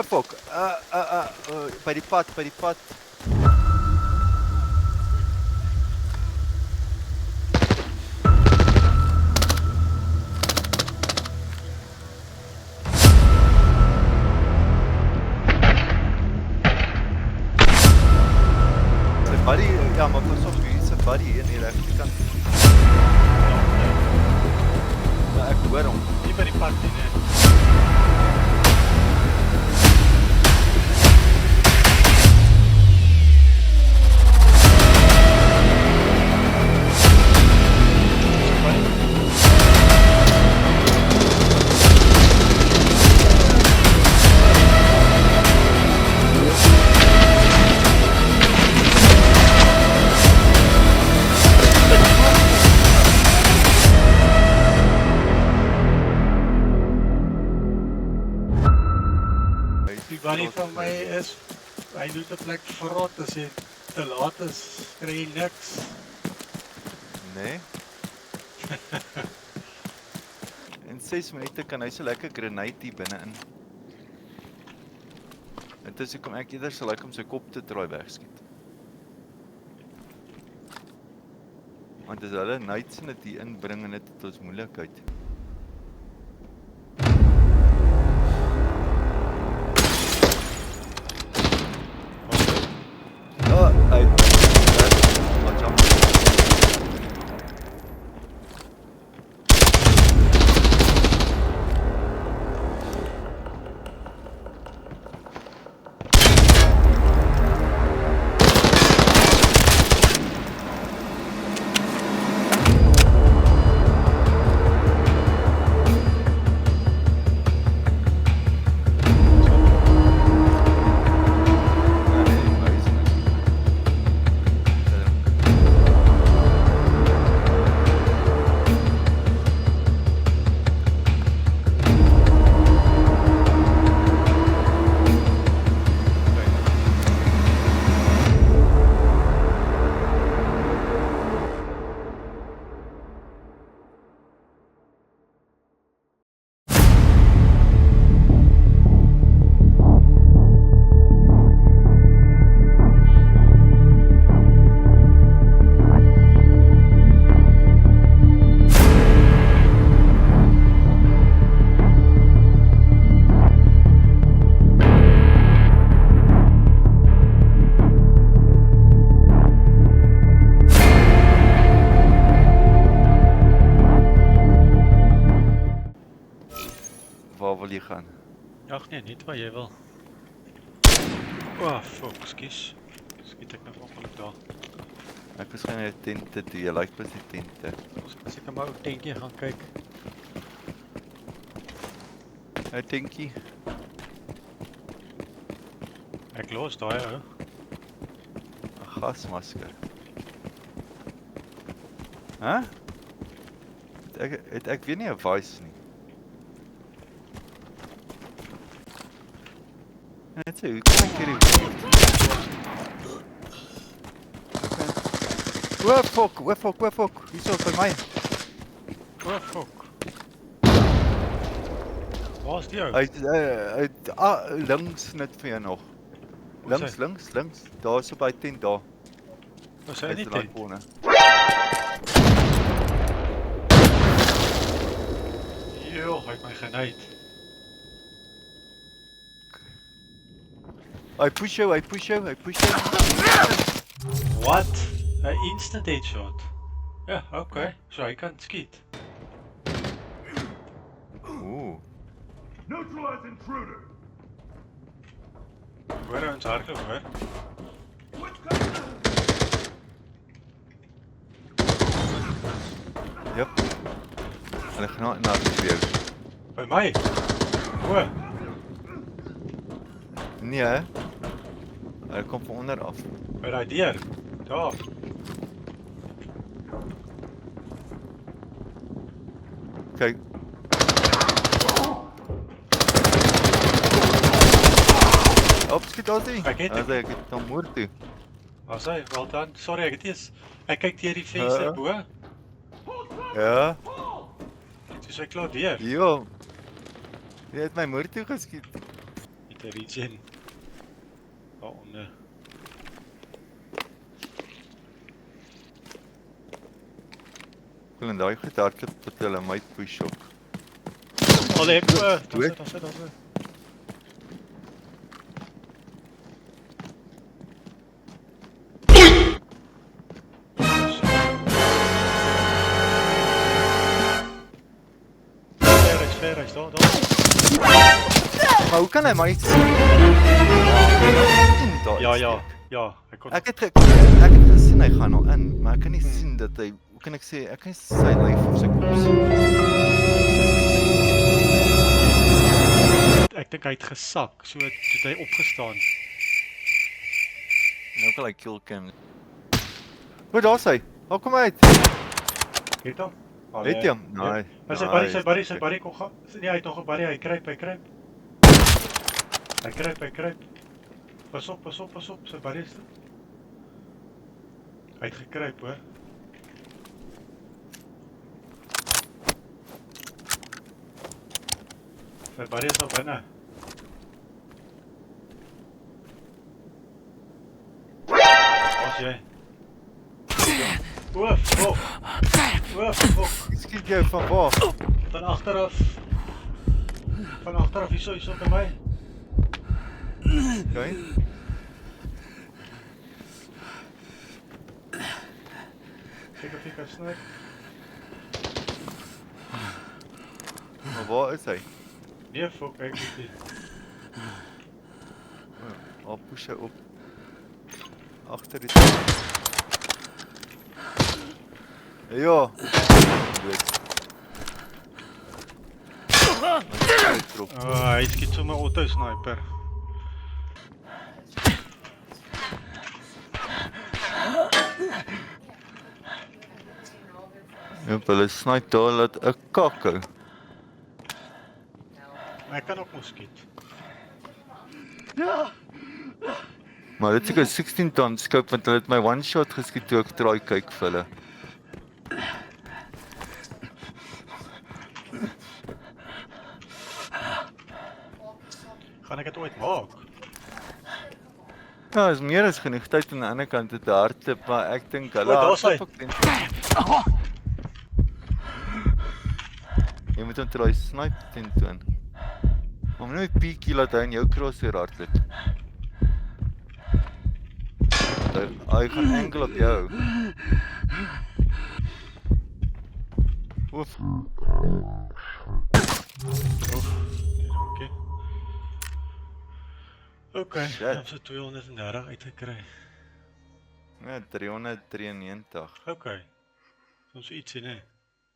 Fok. By die pad. Buddy, ja, maar pas op, hier is 'n buddy in die regterkant. Ja, ek hoor hom. Nie by die pad nie, nee. Die buddy van my is, hy doet 'n plek verrot as hy te laat is, kry hy niks. Nee. In 6 minute kan hy so lekker grenade hier binne-in. Dit is hoekom ek eerder sal lyk om sy kop te draai wegskiet. Want as hulle nights in dit hier inbring en dit het ons moeilikheid. Waar wil jy gaan? Ag nee, niet waar jy wil. Fuck, skies. Skiet ek nog ongeluk daar. Ek is gaan 'n tente toe, jy lyk pas die tente. Ons kan seker maar ou tentjie gaan kyk. 'n Tentjie. Ek los daai ou. 'n Gasmasker. Hæ? Ek weet nie 'n voice nie. Net so, kom ek hierdie. Fok, hierso by my. Fuck. Waar is die ou? Hy links net vir jou nog. Links. Daar so by tent daar. Was hy nie tent? Corner. Jo, hy het my geneid. Hy push jou. What? 'n instant headshot. Ja, okay. So hy kan skiet. Ooh. Neutralize intruder! Hoor ons hardloop, hoor. Yep. Hulle gaan na die weer. By my? O, Nee, hè? Hulle kom van onder af. by daai deur. Daar. Kyk. Opskiet ons nie. Ek het hom. Ek het hom moer toe. Was hy? Wel dan. Sorry, ek het eers ek kyk deur die venster bo. Ja. Toe sy klaar deur. Jo. Jy het my moer toe geskiet. Het De regen. Daaronder. Wil in daai goed hardloop tot hulle my push ook. Allee, ek daar Dood. sit. Ver is, daar. Maar hoe kan hy my sien? Ja, ek kon... Ek het gesien hy gaan nou in, maar ek kan nie sien dat hy, hoe kan ek sê, ek kan nie sy lyf of sy kop sien. Ek dink hy het gesak, so het hy opgestaan. Nou kan hy kill cam. O, daar is hy. Waar kom hy uit? Het hom? Het jy hom? Nee. Sy buddy kom gaan. Nee, hy het nog 'n buddy, hy kruip. Hy kruip. Pas op, sy buddy is dit. Hy het gekruip, hoor. Sy buddy is al binne. As jy. Oof. Skiet jy van waar? Van agteraf. Hierso by my. Okay. Kyk of jy kan snyp. Maar waar is hy? Nee, fok, ek weet nie. Al push hy op. Agter die... Ja. Hy skiet sommer auto sniper. Hulle snipe daar laat 'n kakker. Hy kan ook mos skiet. Maar dit is seker 16 ton scope want hulle het my one shot geskiet toe ek draai kyk vir hulle. Gaan ek dit ooit maak? Ja, is meer as genoeg tyd aan die ander kant te hardloop, maar ek dink hulle daar is hy. Jy moet hom try snipe teen toon. Maar moet net peekie laat hy in jou crosshair hardloop. Hy gaan enkel op jou. Oef. Okay, Shit. ek het so 230 uitgekry. Ja, 393. Okay. Soms ietsie, nee.